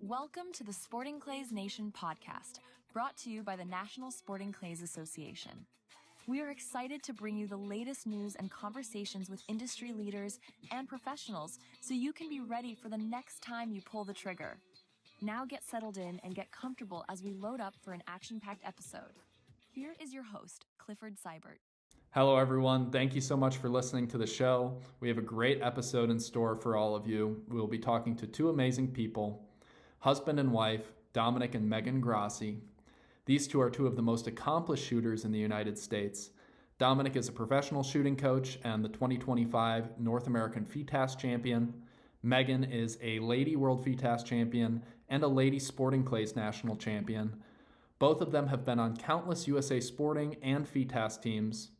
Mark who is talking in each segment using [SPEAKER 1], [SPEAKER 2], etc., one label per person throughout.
[SPEAKER 1] Welcome to the Sporting Clays Nation podcast, brought to you by the National Sporting Clays Association. We are excited to bring you the latest news and conversations with industry leaders and professionals so you can be ready for the next time you pull the trigger. Now get settled in and get comfortable as we load up for an action-packed episode. Here is your host, Clifford Seibert.
[SPEAKER 2] Hello, everyone. Thank you so much for listening to the show. We have a great episode in store for all of you. We'll be talking to two amazing people, husband and wife, Dominic and Megan Grossi. These two are two of the most accomplished shooters in the United States. Dominic is a professional shooting coach and the 2025 North American FITAS champion. Megan is a Lady World FITAS champion and a Lady Sporting Clays national champion. Both of them have been on countless USA Sporting and FITAS teams.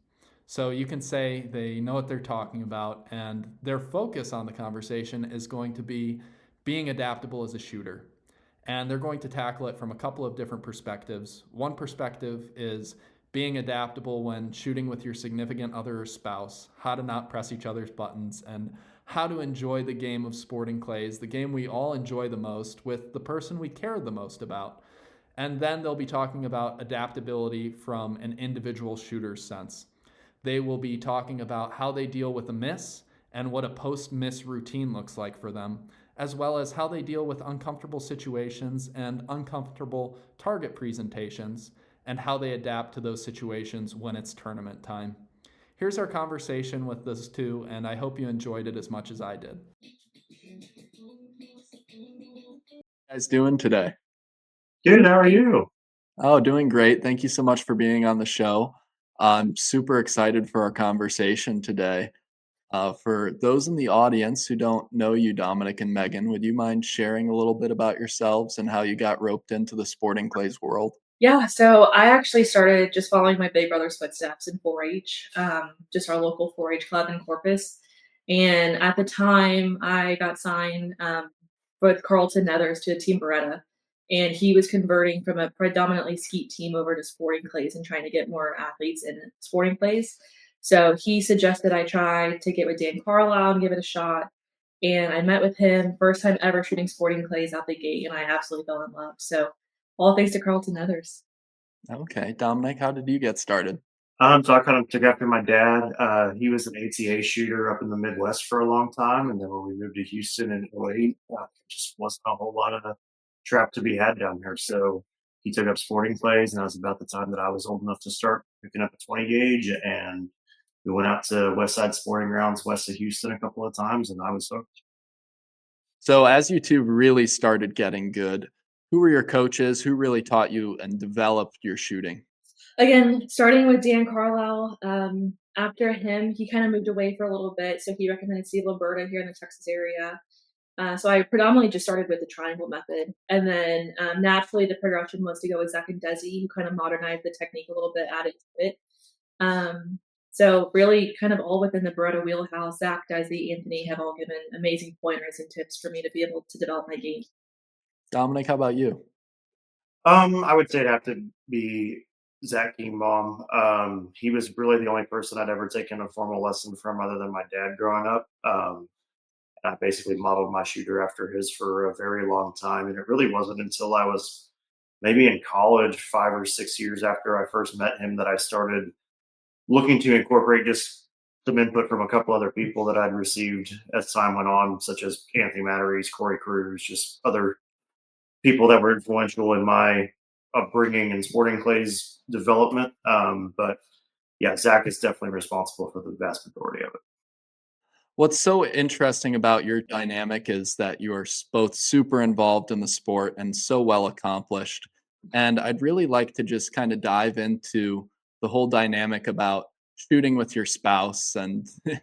[SPEAKER 2] So you can say they know what they're talking about, and their focus on the conversation is going to be being adaptable as a shooter. And they're going to tackle it from a couple of different perspectives. One perspective is being adaptable when shooting with your significant other or spouse, how to not press each other's buttons, and how to enjoy the game of sporting clays, the game we all enjoy the most, with the person we care the most about. And then they'll be talking about adaptability from an individual shooter's sense. They will be talking about how they deal with a miss and what a post-miss routine looks like for them, as well as how they deal with uncomfortable situations and uncomfortable target presentations, and how they adapt to those situations when it's tournament time. Here's our conversation with those two, and I hope you enjoyed it as much as I did. How you guys doing today?
[SPEAKER 3] Good, how are you?
[SPEAKER 2] Oh, doing great. Thank you so much for being on the show. I'm super excited for our conversation today. For those in the audience who don't know you, Dominic and Megan, would you mind sharing a little bit about yourselves and how you got roped into the sporting clays world?
[SPEAKER 4] Yeah, so I actually started just following my big brother's footsteps in 4-H, just our local 4-H club in Corpus. And at the time, I got signed with Carlton Nethers to Team Beretta. And he was converting from a predominantly skeet team over to sporting clays and trying to get more athletes in sporting clays. So he suggested I try to get with Dan Carlisle and give it a shot. And I met with him, first time ever shooting sporting clays out the gate, and I absolutely fell in love. So all thanks to Carlton Nethers.
[SPEAKER 2] Okay, Dominic, how did you get started?
[SPEAKER 3] So I kind of took after my dad. He was an ATA shooter up in the Midwest for a long time, and then when we moved to Houston in 08, just wasn't a whole lot of trap to be had down here. So he took up sporting clays, and that was about the time that I was old enough to start picking up a 20 gauge, and we went out to West Side Sporting Grounds west of Houston a couple of times, and I was hooked.
[SPEAKER 2] So as you two really started getting good, who were your coaches? Who really taught you and developed your shooting?
[SPEAKER 4] Again, starting with Dan Carlisle, after him, he kind of moved away for a little bit. So he recommended Steve Alberta here in the Texas area. So I predominantly just started with the triangle method. And then naturally the progression was to go with Zach and Desi, who kind of modernized the technique a little bit, added to it. So really kind of all within the Beretta wheelhouse. Zach, Desi, Anthony have all given amazing pointers and tips for me to be able to develop my game.
[SPEAKER 2] Dominic, how about you?
[SPEAKER 3] I would say it'd have to be Zach Kienbaum. He was really the only person I'd ever taken a formal lesson from other than my dad growing up. I basically modeled my shooter after his for a very long time. And it really wasn't until I was maybe in college, 5 or 6 years after I first met him, that I started looking to incorporate just some input from a couple other people that I'd received as time went on, such as Anthony Matteries, Corey Cruz, just other people that were influential in my upbringing and sporting clays development. But yeah, Zach is definitely responsible for the vast majority of it.
[SPEAKER 2] What's so interesting about your dynamic is that you are both super involved in the sport and so well accomplished. And I'd really like to just kind of dive into the whole dynamic about shooting with your spouse. And if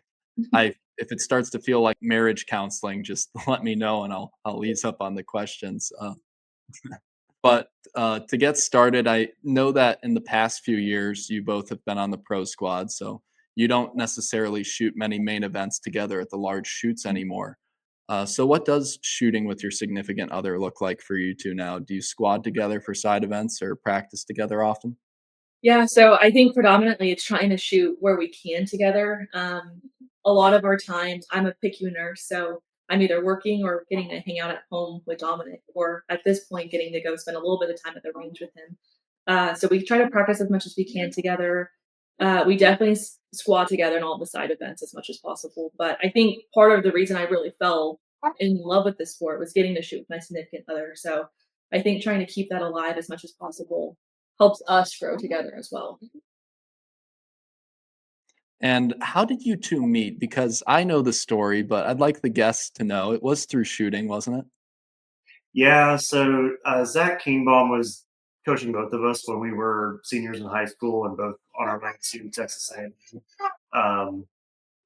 [SPEAKER 2] it starts to feel like marriage counseling, just let me know and I'll ease up on the questions. But to get started, I know that in the past few years, you both have been on the pro squad. So you don't necessarily shoot many main events together at the large shoots anymore. So what does shooting with your significant other look like for you two now? Do you squad together for side events or practice together often?
[SPEAKER 4] Yeah, so I think predominantly it's trying to shoot where we can together. A lot of our times, I'm a PICU nurse, so I'm either working or getting to hang out at home with Dominic, or at this point, getting to go spend a little bit of time at the range with him. So we try to practice as much as we can together. We definitely squad together in all the side events as much as possible. But I think part of the reason I really fell in love with this sport was getting to shoot with my significant other. So I think trying to keep that alive as much as possible helps us grow together as well.
[SPEAKER 2] And how did you two meet? Because I know the story, but I'd like the guests to know. It was through shooting, wasn't it?
[SPEAKER 3] Yeah, so Zach Kingbaum was coaching both of us when we were seniors in high school and both on our way to Texas A&M.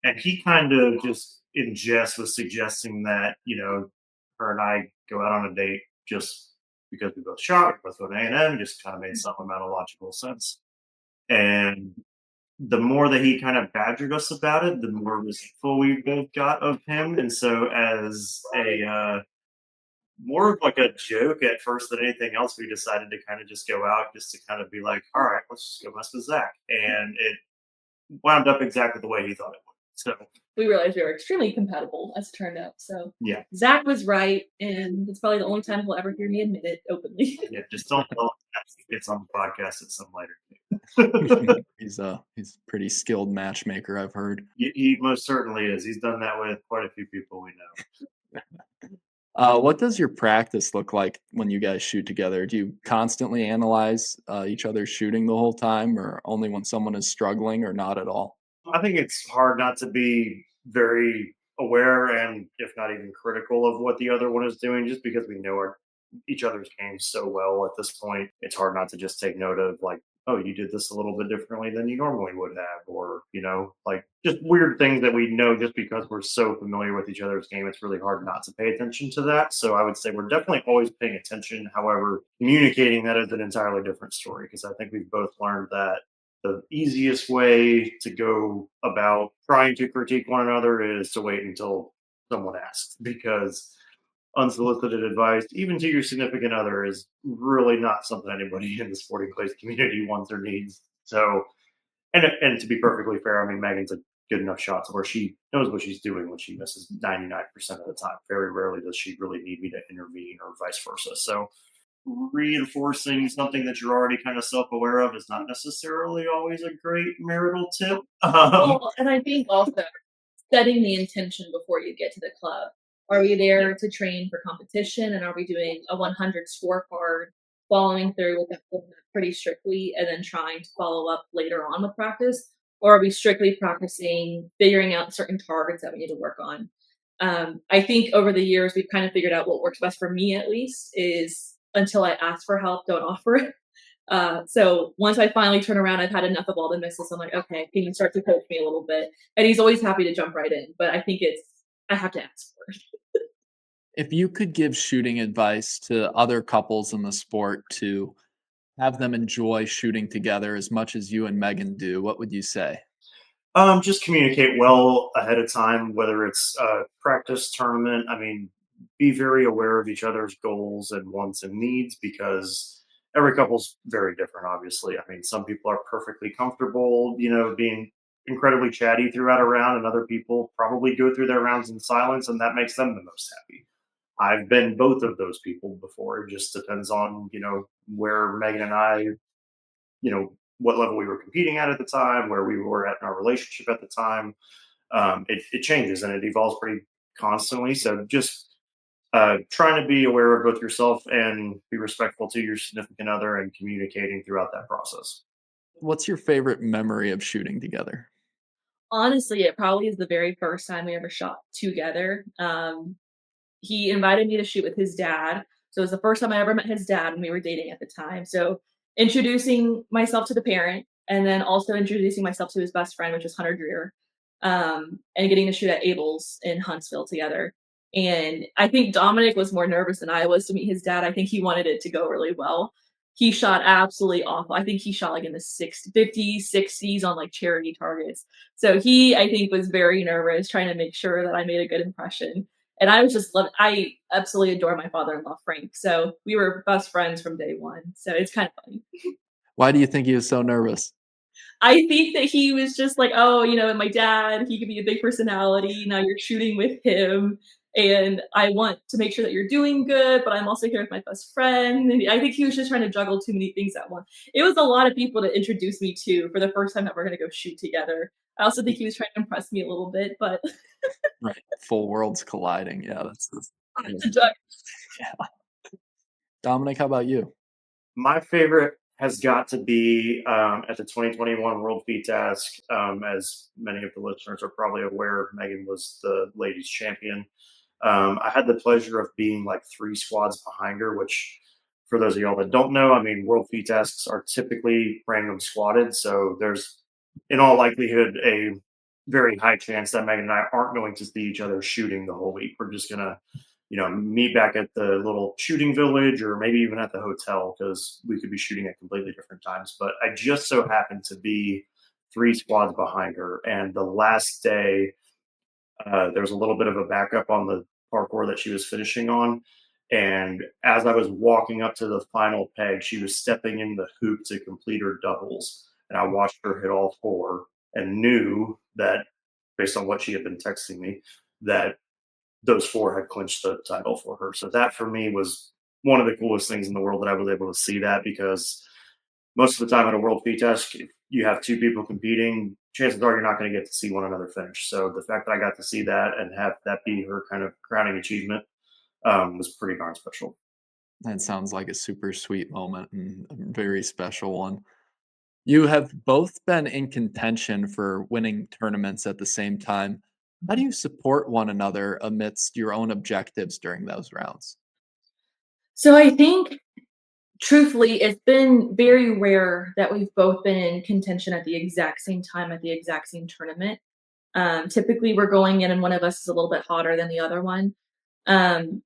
[SPEAKER 3] And he kind of just in jest was suggesting that her and I go out on a date just because we both shot, we both go to A&M, just kind of made some amount of logical sense. And the more that he kind of badgered us about it, the more resentful we both got of him. And so, as a more of like a joke at first than anything else, we decided to kind of just go out just to kind of be like, all right, let's just go mess with Zach. And it wound up exactly the way he thought it would. So
[SPEAKER 4] we realized we were extremely compatible, as it turned out. So
[SPEAKER 3] yeah,
[SPEAKER 4] Zach was right, and it's probably the only time he'll ever hear me admit it openly.
[SPEAKER 3] yeah, just don't tell him it's on the podcast at some later.
[SPEAKER 2] He's a pretty skilled matchmaker, I've heard.
[SPEAKER 3] He most certainly is. He's done that with quite a few people we know.
[SPEAKER 2] What does your practice look like when you guys shoot together? Do you constantly analyze each other's shooting the whole time, or only when someone is struggling, or not at all?
[SPEAKER 3] I think it's hard not to be very aware and, if not even critical, of what the other one is doing, just because we know each other's games so well at this point. It's hard not to just take note of, like, oh, you did this a little bit differently than you normally would have, or like just weird things that we know just because we're so familiar with each other's game. It's really hard not to pay attention to that. So I would say we're definitely always paying attention. However, communicating that is an entirely different story, because I think we've both learned that the easiest way to go about trying to critique one another is to wait until someone asks, because unsolicited advice, even to your significant other, is really not something anybody in the sporting clays community wants or needs. So, and to be perfectly fair, I mean, Megan's a good enough shot to where she knows what she's doing when she misses 99% of the time. Very rarely does she really need me to intervene, or vice versa. So reinforcing something that you're already kind of self-aware of is not necessarily always a great marital tip.
[SPEAKER 4] Well, and I think also setting the intention before you get to the club. Are we there to train for competition, and are we doing a 100 scorecard, following through with that pretty strictly, and then trying to follow up later on with practice? Or are we strictly practicing, figuring out certain targets that we need to work on? I think over the years, we've kind of figured out what works best for me, at least, is until I ask for help, don't offer it. So once I finally turn around, I've had enough of all the misses. I'm like, okay, can you start to coach me a little bit? And he's always happy to jump right in, but I think I have to ask for it.
[SPEAKER 2] If you could give shooting advice to other couples in the sport to have them enjoy shooting together as much as you and Megan do, what would you say?
[SPEAKER 3] Just communicate well ahead of time, whether it's a practice tournament. I mean, be very aware of each other's goals and wants and needs, because every couple's very different, obviously. I mean, some people are perfectly comfortable, being incredibly chatty throughout a round, and other people probably go through their rounds in silence, and that makes them the most happy. I've been both of those people before. It just depends on, where Megan and I, what level we were competing at the time, where we were at in our relationship at the time. It changes and it evolves pretty constantly. So just trying to be aware of both yourself and be respectful to your significant other, and communicating throughout that process.
[SPEAKER 2] What's your favorite memory of shooting together?
[SPEAKER 4] Honestly, it probably is the very first time we ever shot together. He invited me to shoot with his dad. So it was the first time I ever met his dad, and we were dating at the time. So introducing myself to the parent, and then also introducing myself to his best friend, which was Hunter Dreer, and getting to shoot at Abel's in Huntsville together. And I think Dominic was more nervous than I was to meet his dad. I think he wanted it to go really well. He shot absolutely awful. I think he shot like in the 50s, 60s on like charity targets. So he, I think, was very nervous, trying to make sure that I made a good impression. And I was just I absolutely adore my father-in-law, Frank. So we were best friends from day one. So it's kind of funny.
[SPEAKER 2] Why do you think he was so nervous?
[SPEAKER 4] I think that he was just like, oh, my dad, he could be a big personality. Now you're shooting with him. And I want to make sure that you're doing good, but I'm also here with my best friend. And I think he was just trying to juggle too many things at once. It was a lot of people to introduce me to for the first time that we're going to go shoot together. I also think he was trying to impress me a little bit, but
[SPEAKER 2] Right. Full worlds colliding. Yeah, that's
[SPEAKER 4] to juggle.
[SPEAKER 2] yeah. Dominic, how about you?
[SPEAKER 3] My favorite has got to be at the 2021 World Beat Task. As many of the listeners are probably aware, Megan was the ladies champion. I had the pleasure of being like 3 squads behind her, which, for those of y'all that don't know, I mean, World Beat Tasks are typically random squatted. So there's, in all likelihood, a very high chance that Megan and I aren't going to see each other shooting the whole week. We're just going to meet back at the little shooting village or maybe even at the hotel because we could be shooting at completely different times. But I just so happened to be 3 squads behind her. And the last day, there was a little bit of a backup on the parkour that she was finishing on. And as I was walking up to the final peg, she was stepping in the hoop to complete her doubles. And I watched her hit all 4 and knew that, based on what she had been texting me, that those 4 had clinched the title for her. So that for me was one of the coolest things in the world that I was able to see that, because most of the time at a world feed test, if you have 2 people competing, chances are you're not going to get to see one another finish. So the fact that I got to see that and have that be her kind of crowning achievement was pretty darn special.
[SPEAKER 2] That sounds like a super sweet moment and a very special one. You have both been in contention for winning tournaments at the same time. How do you support one another amidst your own objectives during those rounds?
[SPEAKER 4] So I think, truthfully, it's been very rare that we've both been in contention at the exact same time at the exact same tournament. Typically, we're going in and one of us is a little bit hotter than the other one. Um,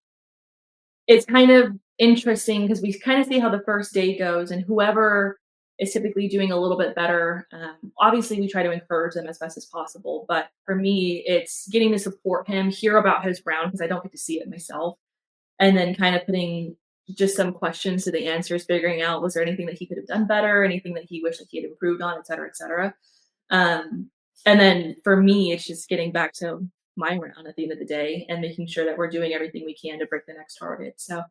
[SPEAKER 4] it's kind of interesting because we kind of see how the first day goes, and whoever is typically doing a little bit better, obviously we try to encourage them as best as possible. But for me, it's getting to support him, hear about his round because I don't get to see it myself, and then kind of putting just some questions to the answers, figuring out was there anything that he could have done better, anything that he wished that he had improved on, et cetera, et cetera. Um, and then for me, it's just getting back to my round at the end of the day and making sure that we're doing everything we can to break the next target. So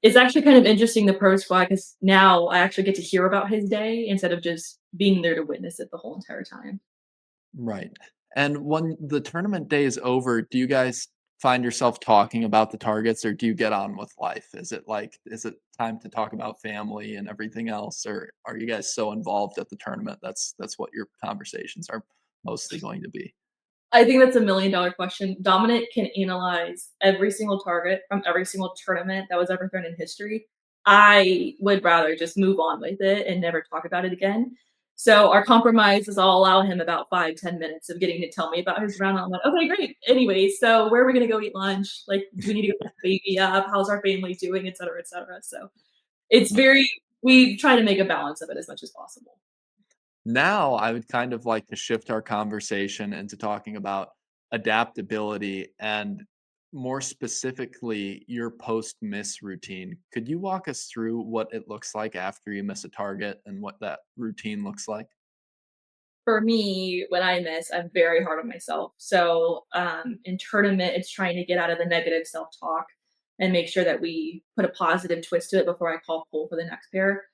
[SPEAKER 4] it's actually kind of interesting, the pro squad, because now I actually get to hear about his day instead of just being there to witness it the whole entire time.
[SPEAKER 2] Right. And when the tournament day is over, do you guys find yourself talking about the targets or do you get on with life? Is it time to talk about family and everything else? Or are you guys so involved at the tournament that's what your conversations are mostly going to be?
[SPEAKER 4] I think that's $1 million question. Dominic can analyze every single target from every single tournament that was ever thrown in history. I would rather just move on with it and never talk about it again. So our compromise is I'll allow him about 5-10 minutes of getting to tell me about his round. I'm like, okay, great. Anyway, so where are we gonna go eat lunch? Like, do we need to go pick the baby up? How's our family doing? Et cetera, et cetera. So it's very, we try to make a balance of it as much as possible.
[SPEAKER 2] Now, I would kind of like to shift our conversation into talking about adaptability and more specifically your post miss routine. Could you walk us through what it looks like after you miss a target and what that routine looks like?
[SPEAKER 4] For me, when I miss, I'm very hard on myself. So in tournament, it's trying to get out of the negative self-talk and make sure that we put a positive twist to it before I call pull for the next pair.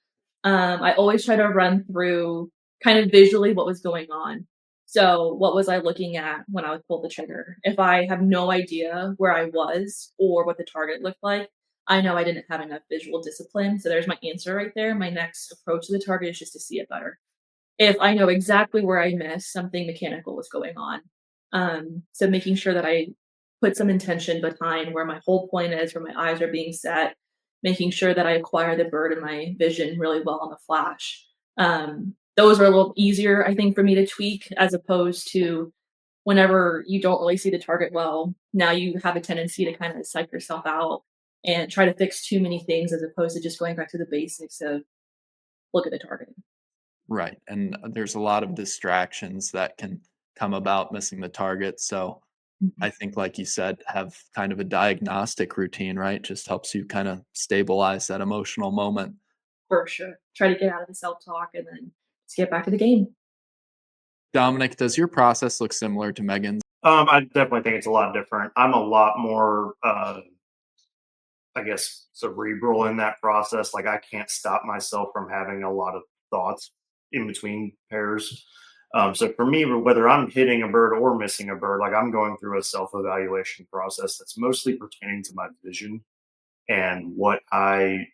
[SPEAKER 4] I always try to run through kind of visually what was going on. So what was I looking at when I pulled the trigger? If I have no idea where I was or what the target looked like, I know I didn't have enough visual discipline. So there's my answer right there. My next approach to the target is just to see it better. If I know exactly where I missed, something mechanical was going on. So making sure that I put some intention behind where my whole point is, where my eyes are being set, making sure that I acquire the bird and my vision really well on the flash. Those are a little easier, I think, for me to tweak as opposed to whenever you don't really see the target well, now you have a tendency to kind of psych yourself out and try to fix too many things as opposed to just going back to the basics of look at the target.
[SPEAKER 2] Right. And there's a lot of distractions that can come about missing the target. So I think, like you said, have kind of a diagnostic routine, right? Just helps you kind of stabilize that emotional moment.
[SPEAKER 4] For sure. Try to get out of the self-talk and then just get back to the game.
[SPEAKER 2] Dominic, does your process look similar to Megan's?
[SPEAKER 3] I definitely think it's a lot different. I'm a lot more, I guess, cerebral in that process. Like I can't stop myself from having a lot of thoughts in between pairs. So for me, whether I'm hitting a bird or missing a bird, like I'm going through a self evaluation process that's mostly pertaining to my vision and what I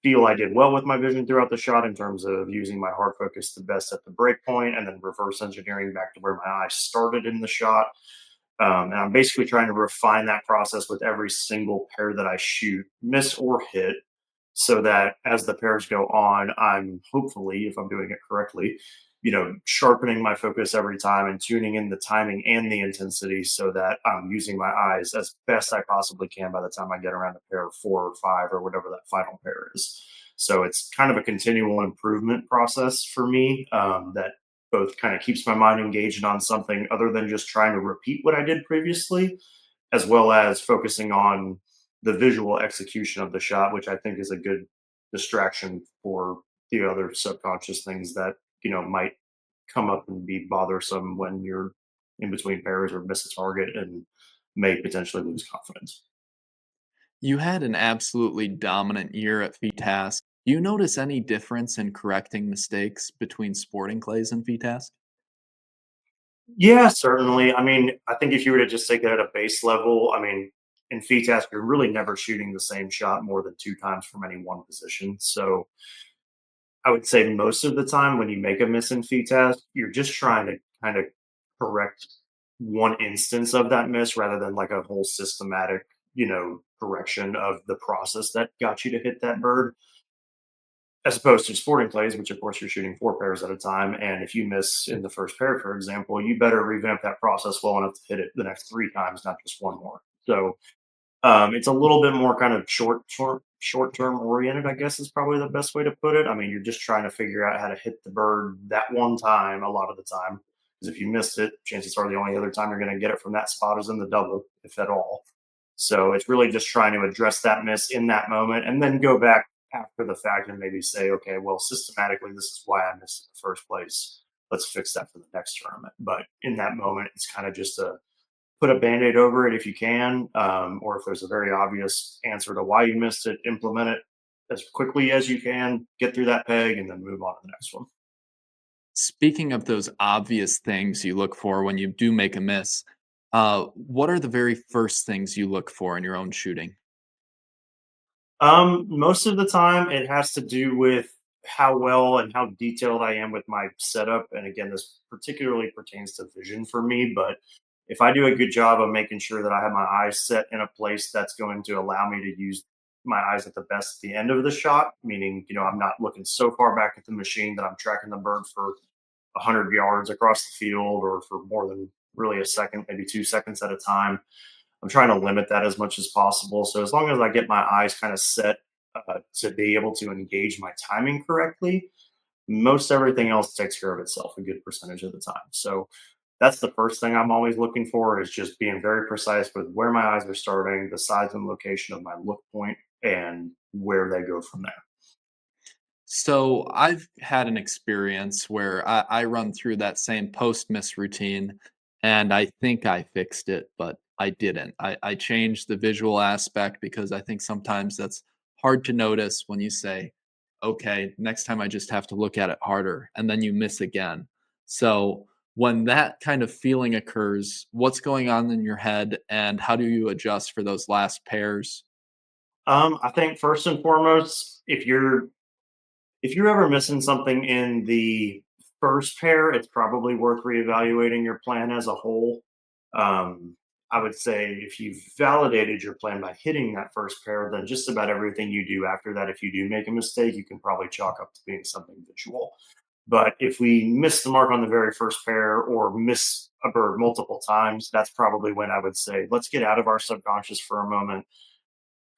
[SPEAKER 3] feel I did well with my vision throughout the shot in terms of using my hard focus the best at the break point and then reverse engineering back to where my eye started in the shot. And I'm basically trying to refine that process with every single pair that I shoot, miss or hit, so that as the pairs go on, I'm hopefully, if I'm doing it correctly, sharpening my focus every time and tuning in the timing and the intensity so that I'm using my eyes as best I possibly can by the time I get around to pair 4 or 5 or whatever that final pair is. So it's kind of a continual improvement process for me, that both kind of keeps my mind engaged on something other than just trying to repeat what I did previously, as well as focusing on the visual execution of the shot, which I think is a good distraction for the other subconscious things that, might come up and be bothersome when you're in between pairs or miss a target and may potentially lose confidence.
[SPEAKER 2] You had an absolutely dominant year at VTask. Do you notice any difference in correcting mistakes between sporting clays and VTask?
[SPEAKER 3] Yeah, certainly. I mean, I think if you were to just take it at a base level, I mean, in task, you're really never shooting the same shot more than 2 times from any one position. So I would say most of the time when you make a miss in task, you're just trying to kind of correct one instance of that miss rather than like a whole systematic, correction of the process that got you to hit that bird, as opposed to sporting plays, which of course you're shooting 4 pairs at a time. And if you miss in the first pair, for example, you better revamp that process well enough to hit it the next 3 times, not just one more. So it's a little bit more kind of short term oriented, I guess is probably the best way to put it. I mean, you're just trying to figure out how to hit the bird that one time a lot of the time. Because if you missed it, chances are the only other time you're going to get it from that spot is in the double, if at all. So it's really just trying to address that miss in that moment and then go back after the fact and maybe say, okay, well, systematically, this is why I missed in the first place. Let's fix that for the next tournament. But in that moment, it's kind of just a put a band-aid over it if you can, or if there's a very obvious answer to why you missed it, implement it as quickly as you can, get through that peg, and then move on to the next one.
[SPEAKER 2] Speaking of those obvious things you look for when you do make a miss, what are the very first things you look for in your own shooting?
[SPEAKER 3] Most of the time, it has to do with how well and how detailed I am with my setup. And again, this particularly pertains to vision for me. But if I do a good job of making sure that I have my eyes set in a place that's going to allow me to use my eyes at the best at the end of the shot, meaning, I'm not looking so far back at the machine that I'm tracking the bird for 100 yards across the field or for more than really a second, maybe 2 seconds at a time. I'm trying to limit that as much as possible. So as long as I get my eyes kind of set to be able to engage my timing correctly, most everything else takes care of itself a good percentage of the time. So that's the first thing I'm always looking for is just being very precise with where my eyes are starting, the size and location of my look point, and where they go from there.
[SPEAKER 2] So I've had an experience where I run through that same post miss routine and I think I fixed it, but I didn't. I changed the visual aspect because I think sometimes that's hard to notice when you say, okay, next time I just have to look at it harder and then you miss again. So when that kind of feeling occurs, what's going on in your head and how do you adjust for those last pairs?
[SPEAKER 3] I think first and foremost, if you're ever missing something in the first pair, it's probably worth reevaluating your plan as a whole. Um, I would say if you've validated your plan by hitting that first pair, then just about everything you do after that, if you do make a mistake, you can probably chalk up to being something visual. But if we miss the mark on the very first pair or miss a bird multiple times, that's probably when I would say, let's get out of our subconscious for a moment,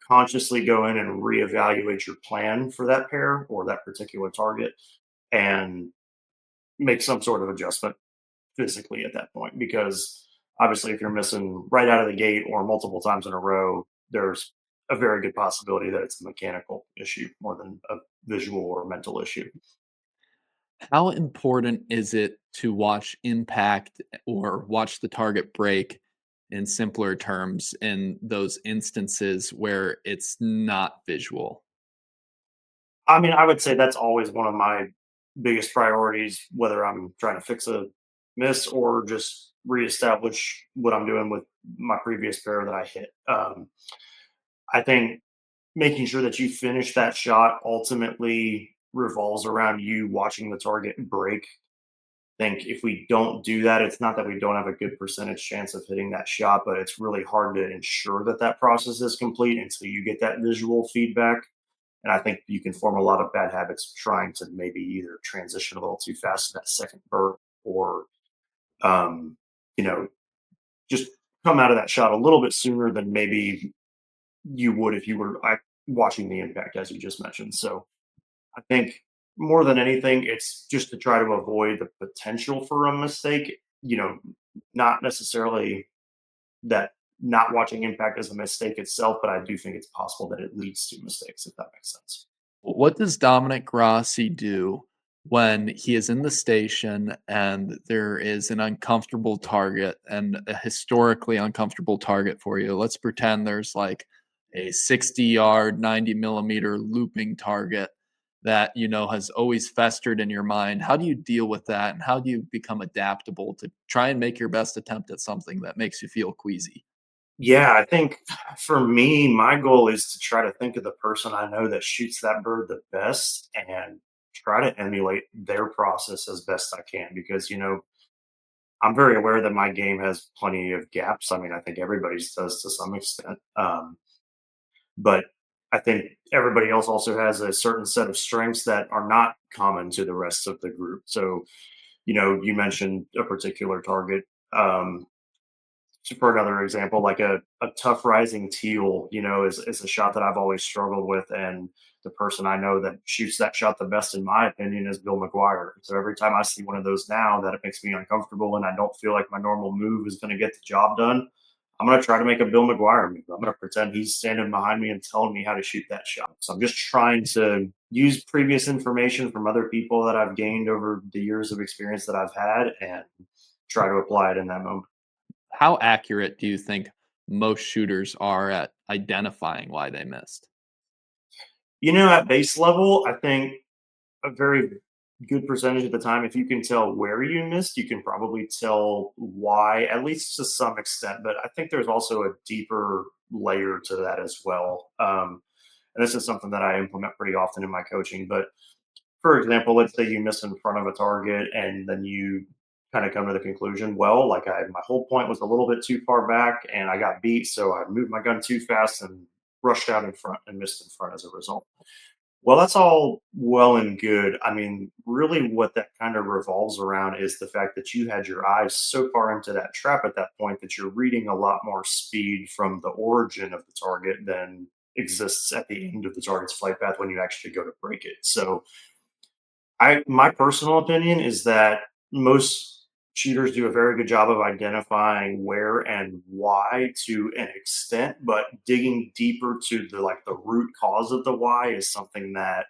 [SPEAKER 3] consciously go in and reevaluate your plan for that pair or that particular target and make some sort of adjustment physically at that point. Because obviously, if you're missing right out of the gate or multiple times in a row, there's a very good possibility that it's a mechanical issue more than a visual or mental issue.
[SPEAKER 2] How important is it to watch impact or watch the target break in simpler terms in those instances where it's not visual?
[SPEAKER 3] I mean, I would say that's always one of my biggest priorities, whether I'm trying to fix a miss or just reestablish what I'm doing with my previous pair that I hit. I think making sure that you finish that shot ultimately revolves around you watching the target break. Think if we don't do that, it's not that we don't have a good percentage chance of hitting that shot, but it's really hard to ensure that that process is complete until you get that visual feedback. And I think you can form a lot of bad habits trying to maybe either transition a little too fast to that second burp or, um, you know, just come out of that shot a little bit sooner than maybe you would if you were watching the impact, as you just mentioned. So I think more than anything, it's just to try to avoid the potential for a mistake. Not necessarily that not watching impact is a mistake itself, but I do think it's possible that it leads to mistakes, if that makes sense.
[SPEAKER 2] What does Dominic Grossi do when he is in the station and there is an uncomfortable target and a historically uncomfortable target for you? Let's pretend there's like a 60-yard, 90 millimeter looping target that has always festered in your mind. How do you deal with that? And how do you become adaptable to try and make your best attempt at something that makes you feel queasy?
[SPEAKER 3] Yeah, I think for me, my goal is to try to think of the person I know that shoots that bird the best and try to emulate their process as best I can because, I'm very aware that my game has plenty of gaps. I mean, I think everybody's does to some extent. But I think everybody else also has a certain set of strengths that are not common to the rest of the group. So, you mentioned a particular target. For another example, like a tough rising teal, is a shot that I've always struggled with. And the person I know that shoots that shot the best, in my opinion, is Bill McGuire. So every time I see one of those now that it makes me uncomfortable and I don't feel like my normal move is going to get the job done, I'm going to try to make a Bill McGuire move. I'm going to pretend he's standing behind me and telling me how to shoot that shot. So I'm just trying to use previous information from other people that I've gained over the years of experience that I've had and try to apply it in that moment.
[SPEAKER 2] How accurate do you think most shooters are at identifying why they missed?
[SPEAKER 3] At base level, I think a very good percentage of the time, if you can tell where you missed, you can probably tell why, at least to some extent. But I think there's also a deeper layer to that as well. And this is something that I implement pretty often in my coaching. But for example, let's say you miss in front of a target and then you kind of come to the conclusion, well, like my whole point was a little bit too far back and I got beat. So I moved my gun too fast and rushed out in front and missed in front as a result. Well, that's all well and good. I mean, really, what that kind of revolves around is the fact that you had your eyes so far into that trap at that point that you're reading a lot more speed from the origin of the target than exists at the end of the target's flight path when you actually go to break it. So, my personal opinion is that most shooters do a very good job of identifying where and why to an extent, but digging deeper to the root cause of the why is something that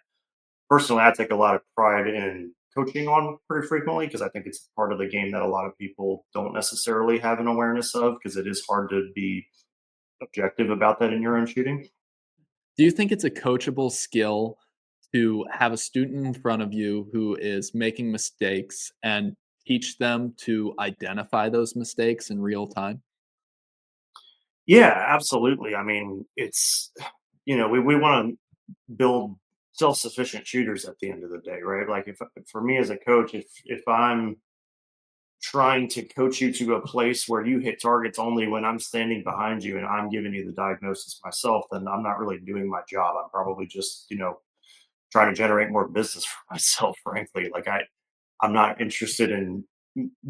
[SPEAKER 3] personally I take a lot of pride in coaching on pretty frequently because I think it's part of the game that a lot of people don't necessarily have an awareness of because it is hard to be objective about that in your own shooting.
[SPEAKER 2] Do you think it's a coachable skill to have a student in front of you who is making mistakes and teach them to identify those mistakes in real time?
[SPEAKER 3] Yeah, absolutely. I mean, we want to build self-sufficient shooters at the end of the day, right? Like if for me as a coach, if I'm trying to coach you to a place where you hit targets only when I'm standing behind you and I'm giving you the diagnosis myself, then I'm not really doing my job. I'm probably just, trying to generate more business for myself, frankly. I'm not interested in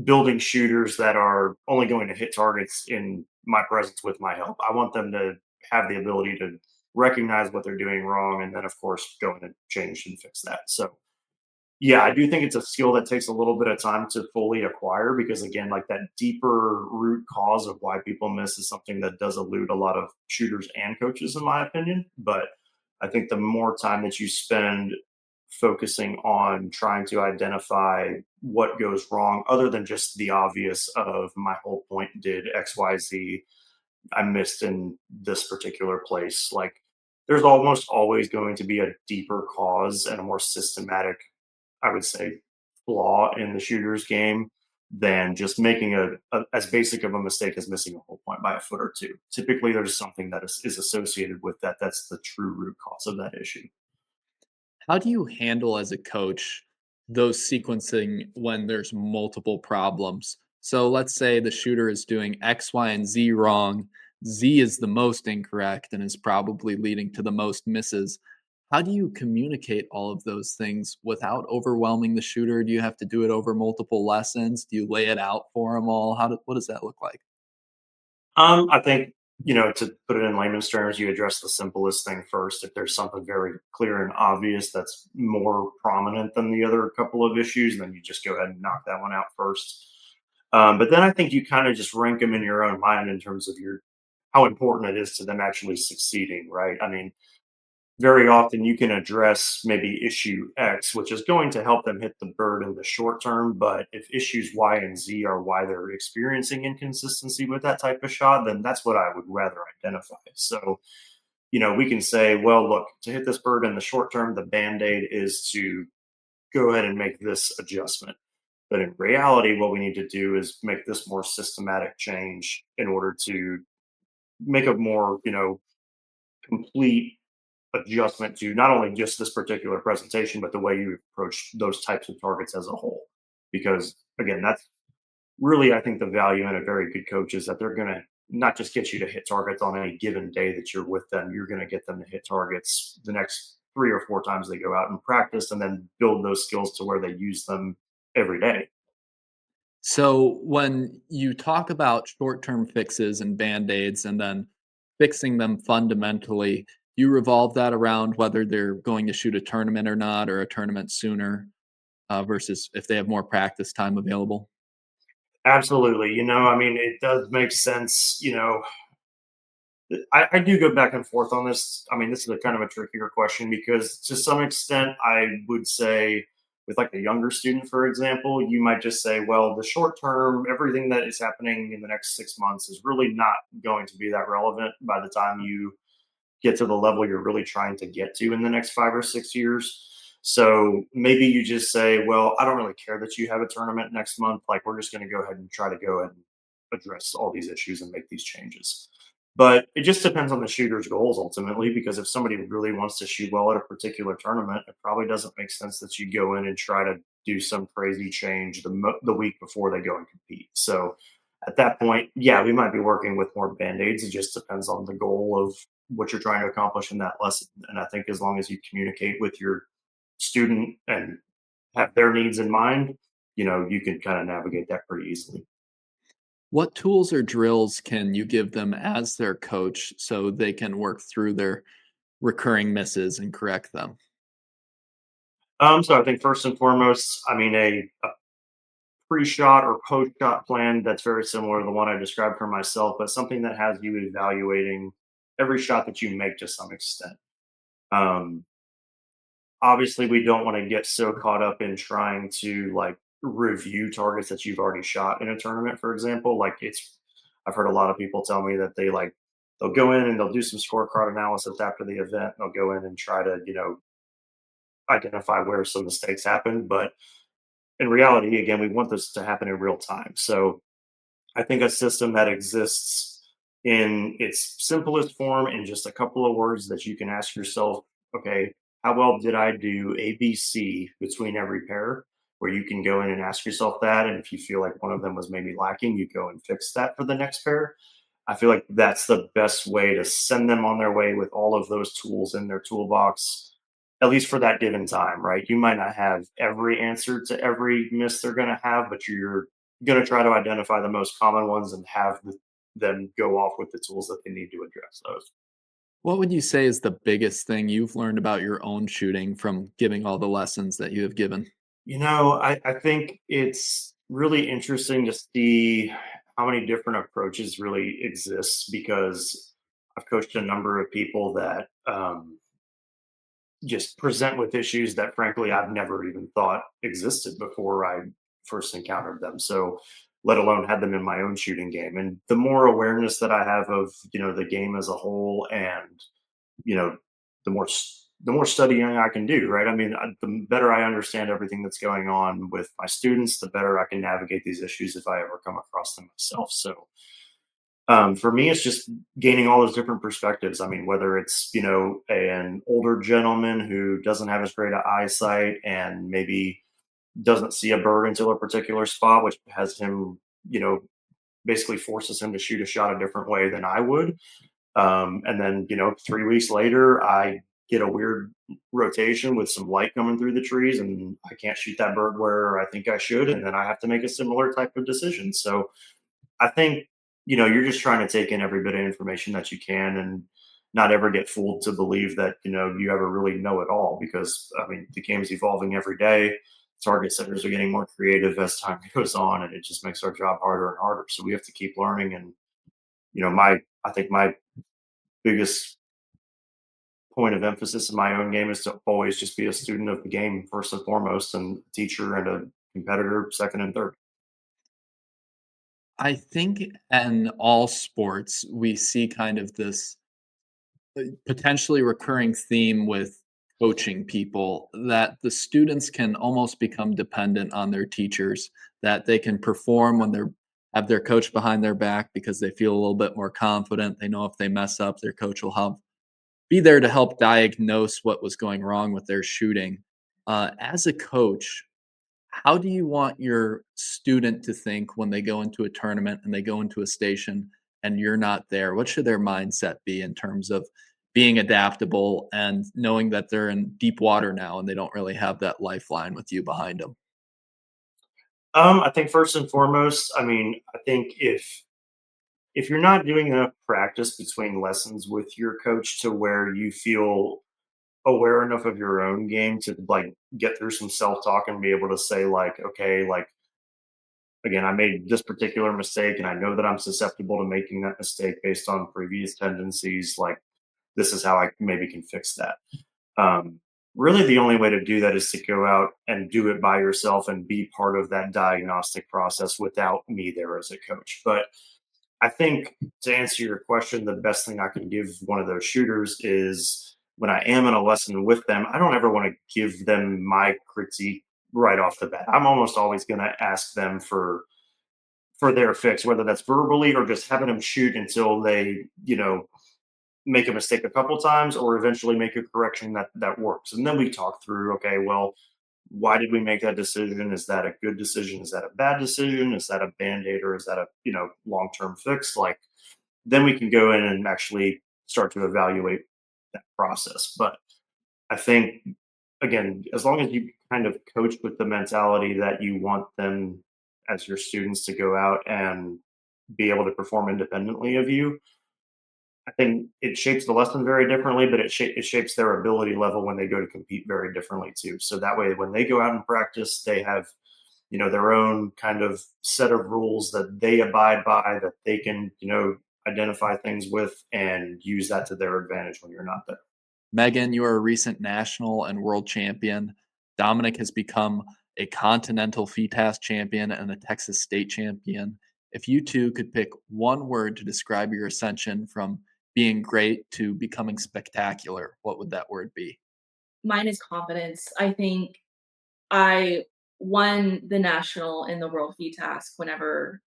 [SPEAKER 3] building shooters that are only going to hit targets in my presence with my help. I want them to have the ability to recognize what they're doing wrong and then of course go in and change and fix that. So yeah, I do think it's a skill that takes a little bit of time to fully acquire because again, like that deeper root cause of why people miss is something that does elude a lot of shooters and coaches in my opinion. But I think the more time that you spend focusing on trying to identify what goes wrong other than just the obvious of my whole point did XYZ. I missed in this particular place. Like there's almost always going to be a deeper cause and a more systematic, I would say, flaw in the shooter's game than just making as basic of a mistake as missing a whole point by a foot or two. Typically, there's something that is associated with that. That's the true root cause of that issue.
[SPEAKER 2] How do you handle as a coach those sequencing when there's multiple problems? So let's say the shooter is doing X, Y, and Z wrong. Z is the most incorrect and is probably leading to the most misses. How do you communicate all of those things without overwhelming the shooter? Do you have to do it over multiple lessons? Do you lay it out for them all? What does that look like?
[SPEAKER 3] I think, to put it in layman's terms, you address the simplest thing first. If there's something very clear and obvious that's more prominent than the other couple of issues, then you just go ahead and knock that one out first. But then I think you kind of just rank them in your own mind in terms of how important it is to them actually succeeding, right? I mean, very often you can address maybe issue X, which is going to help them hit the bird in the short term. But if issues Y and Z are why they're experiencing inconsistency with that type of shot, then that's what I would rather identify. So, we can say, well, look, to hit this bird in the short term, the band aid is to go ahead and make this adjustment. But in reality, what we need to do is make this more systematic change in order to make a more, complete adjustment to not only just this particular presentation, but the way you approach those types of targets as a whole. Because again, that's really, I think, the value in a very good coach is that they're going to not just get you to hit targets on any given day that you're with them, you're going to get them to hit targets the next 3 or 4 times they go out and practice and then build those skills to where they use them every day.
[SPEAKER 2] So when you talk about short-term fixes and band-aids and then fixing them fundamentally, you revolve that around whether they're going to shoot a tournament or not, or a tournament sooner, versus if they have more practice time available?
[SPEAKER 3] Absolutely. I mean, it does make sense. I do go back and forth on this. I mean, this is a kind of a trickier question because to some extent, I would say with like a younger student, for example, you might just say, well, the short term, everything that is happening in the next 6 months is really not going to be that relevant by the time you get to the level you're really trying to get to in the next 5 or 6 years. So maybe you just say, well, I don't really care that you have a tournament next month. Like, we're just going to go ahead and try to go ahead and address all these issues and make these changes. But it just depends on the shooter's goals ultimately, because if somebody really wants to shoot well at a particular tournament, it probably doesn't make sense that you go in and try to do some crazy change the week before they go and compete. So at that point, yeah, we might be working with more band-aids. It just depends on the goal of what you're trying to accomplish in that lesson. And I think as long as you communicate with your student and have their needs in mind, you can kind of navigate that pretty easily.
[SPEAKER 2] What tools or drills can you give them as their coach so they can work through their recurring misses and correct them?
[SPEAKER 3] So I think first and foremost, I mean, a pre-shot or post-shot plan that's very similar to the one I described for myself, but something that has you evaluating every shot that you make to some extent. Um, Obviously, we don't want to get so caught up in trying to like review targets that you've already shot in a tournament, for example. I've heard a lot of people tell me that they'll go in and they'll do some scorecard analysis after the event. They'll go in and try to, identify where some mistakes happen. But in reality, again, we want this to happen in real time. So I think a system that exists in its simplest form in just a couple of words that you can ask yourself, okay, how well did I do ABC between every pair? Where you can go in and ask yourself that. And if you feel like one of them was maybe lacking, you go and fix that for the next pair. I feel like that's the best way to send them on their way with all of those tools in their toolbox, at least for that given time, right? You might not have every answer to every miss they're going to have, but you're going to try to identify the most common ones and have them go off with the tools that they need to address those.
[SPEAKER 2] What would you say is the biggest thing you've learned about your own shooting from giving all the lessons that you have given?
[SPEAKER 3] I think it's really interesting to see how many different approaches really exist because I've coached a number of people that just present with issues that frankly I've never even thought existed before I first encountered them. So let alone had them in my own shooting game. And the more awareness that I have of, the game as a whole, and, you know, the more studying I can do, right? I mean, the better I understand everything that's going on with my students, the better I can navigate these issues if I ever come across them myself. So for me, it's just gaining all those different perspectives. I mean, whether it's, an older gentleman who doesn't have as great an eyesight and maybe doesn't see a bird until a particular spot, which has him, basically forces him to shoot a shot a different way than I would. And then, 3 weeks later, I get a weird rotation with some light coming through the trees and I can't shoot that bird where I think I should. And then I have to make a similar type of decision. So I think, you're just trying to take in every bit of information that you can and not ever get fooled to believe that, you ever really know it all, because I mean, the game's evolving every day. Target setters are getting more creative as time goes on, and it just makes our job harder and harder. So we have to keep learning. And, I think my biggest point of emphasis in my own game is to always just be a student of the game first and foremost, and a teacher and a competitor second and third.
[SPEAKER 2] I think in all sports, we see kind of this potentially recurring theme with coaching people, that the students can almost become dependent on their teachers, that they can perform when they're have their coach behind their back because they feel a little bit more confident. They know if they mess up, their coach will help be there to help diagnose what was going wrong with their shooting. As a coach, how do you want your student to think when they go into a tournament and they go into a station and you're not there? What should their mindset be in terms of being adaptable and knowing that they're in deep water now and they don't really have that lifeline with you behind them?
[SPEAKER 3] I think first and foremost, I mean, I think if you're not doing enough practice between lessons with your coach to where you feel aware enough of your own game to like get through some self-talk and be able to say like, okay, like again, I made this particular mistake and I know that I'm susceptible to making that mistake based on previous tendencies, like this is how I maybe can fix that. um, Really the only way to do that is to go out and do it by yourself and be part of that diagnostic process without me there as a coach. But I think to answer your question, the best thing I can give one of those shooters is when I am in a lesson with them, I don't ever want to give them my critique right off the bat. I'm almost always going to ask them for their fix, whether that's verbally or just having them shoot until they, make a mistake a couple times or eventually make a correction that works. And then we talk through, okay, well, why did we make that decision? Is that a good decision? Is that a bad decision? Is that a band-aid or is that a, long-term fix? Like then we can go in and actually start to evaluate that process. But I think again, as long as you kind of coach with the mentality that you want them as your students to go out and be able to perform independently of you, I think it shapes the lesson very differently, but it shapes their ability level when they go to compete very differently too. So that way, when they go out and practice, they have their own kind of set of rules that they abide by, that they can identify things with and use that to their advantage when you're not there.
[SPEAKER 2] Megan, you are a recent national and world champion. Dominic has become a continental FITAS champion and a Texas state champion. If you two could pick one word to describe your ascension from being great to becoming spectacular, what would that word be?
[SPEAKER 4] Mine is confidence. I think I won the national and the world fee task whenever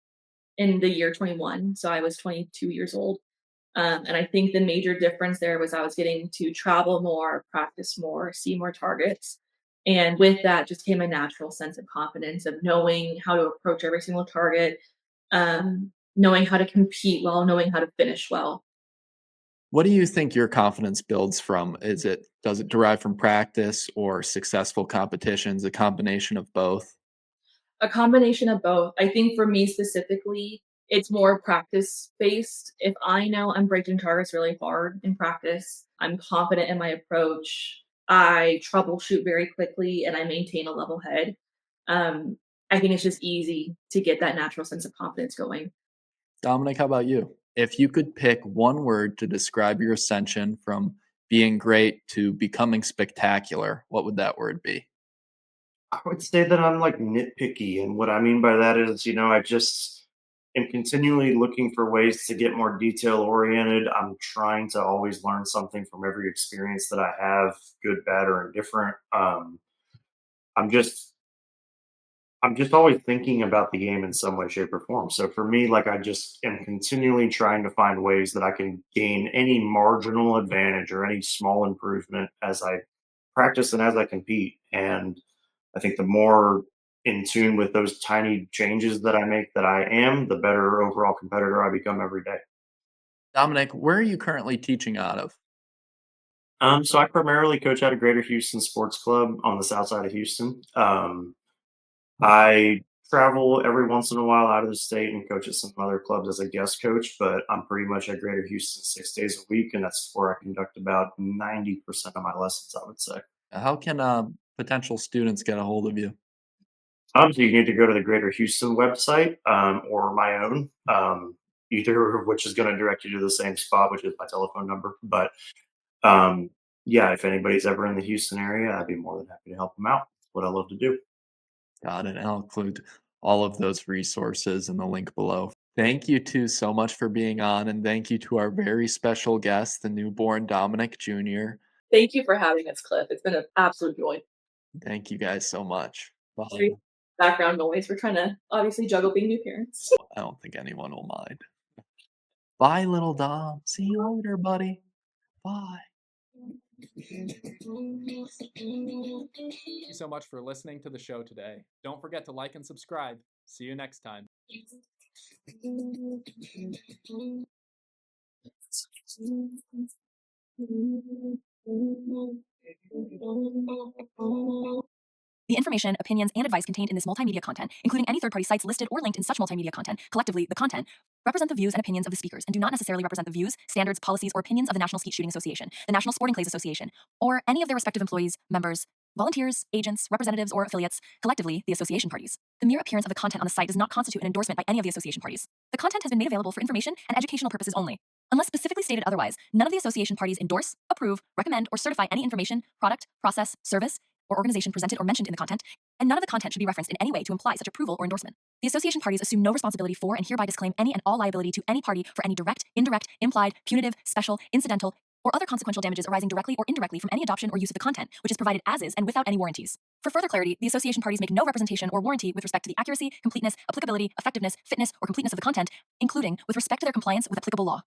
[SPEAKER 4] in the year 21. So I was 22 years old. And I think the major difference there was I was getting to travel more, practice more, see more targets. And with that just came a natural sense of confidence of knowing how to approach every single target, knowing how to compete well, knowing how to finish well.
[SPEAKER 2] What do you think your confidence builds from? Does it derive from practice or successful competitions, a combination of both?
[SPEAKER 4] A combination of both. I think for me specifically, it's more practice based. If I know I'm breaking targets really hard in practice, I'm confident in my approach. I troubleshoot very quickly and I maintain a level head. Um, I think it's just easy to get that natural sense of confidence going.
[SPEAKER 2] Dominic, how about you? If you could pick one word to describe your ascension from being great to becoming spectacular, what would that word be?
[SPEAKER 3] I would say that I'm like nitpicky. And what I mean by that is, I just am continually looking for ways to get more detail oriented. I'm trying to always learn something from every experience that I have, good, bad, or indifferent. I'm just I'm just always thinking about the game in some way, shape, or form. So for me, like I just am continually trying to find ways that I can gain any marginal advantage or any small improvement as I practice and as I compete. And I think the more in tune with those tiny changes that I make that I am, the better overall competitor I become every day.
[SPEAKER 2] Dominic, where are you currently teaching out of?
[SPEAKER 3] So I primarily coach at a Greater Houston Sports Club on the south side of Houston. I travel every once in a while out of the state and coach at some other clubs as a guest coach, but I'm pretty much at Greater Houston 6 days a week, and that's where I conduct about 90% of my lessons, I would say.
[SPEAKER 2] How can potential students get a hold of you?
[SPEAKER 3] So you need to go to the Greater Houston website or my own, either of which is going to direct you to the same spot, which is my telephone number. But um, yeah, if anybody's ever in the Houston area, I'd be more than happy to help them out. It's what I love to do.
[SPEAKER 2] Got it. I'll include all of those resources in the link below. Thank you two so much for being on, and thank you to our very special guest, the newborn Dominic Jr.
[SPEAKER 4] Thank you for having us, Cliff. It's been an absolute joy.
[SPEAKER 2] Thank you guys so much. Bye.
[SPEAKER 4] Sorry, background noise. We're trying to obviously juggle being new parents.
[SPEAKER 2] I don't think anyone will mind. Bye, little Dom. See you later, buddy. Bye. Thank you so much for listening to the show today. Don't forget to like and subscribe. See you next time.
[SPEAKER 1] The information, opinions, and advice contained in this multimedia content, including any third-party sites listed or linked in such multimedia content, collectively the content, represent the views and opinions of the speakers and do not necessarily represent the views, standards, policies, or opinions of the National Skeet Shooting Association, the National Sporting Clays Association, or any of their respective employees, members, volunteers, agents, representatives, or affiliates, collectively the association parties. The mere appearance of the content on the site does not constitute an endorsement by any of the association parties. The content has been made available for information and educational purposes only. Unless specifically stated otherwise, none of the association parties endorse, approve, recommend, or certify any information, product, process, service, or organization presented or mentioned in the content, and none of the content should be referenced in any way to imply such approval or endorsement. The association parties assume no responsibility for and hereby disclaim any and all liability to any party for any direct, indirect, implied, punitive, special, incidental, or other consequential damages arising directly or indirectly from any adoption or use of the content, which is provided as is and without any warranties. For further clarity, the association parties make no representation or warranty with respect to the accuracy, completeness, applicability, effectiveness, fitness, or completeness of the content, including with respect to their compliance with applicable law.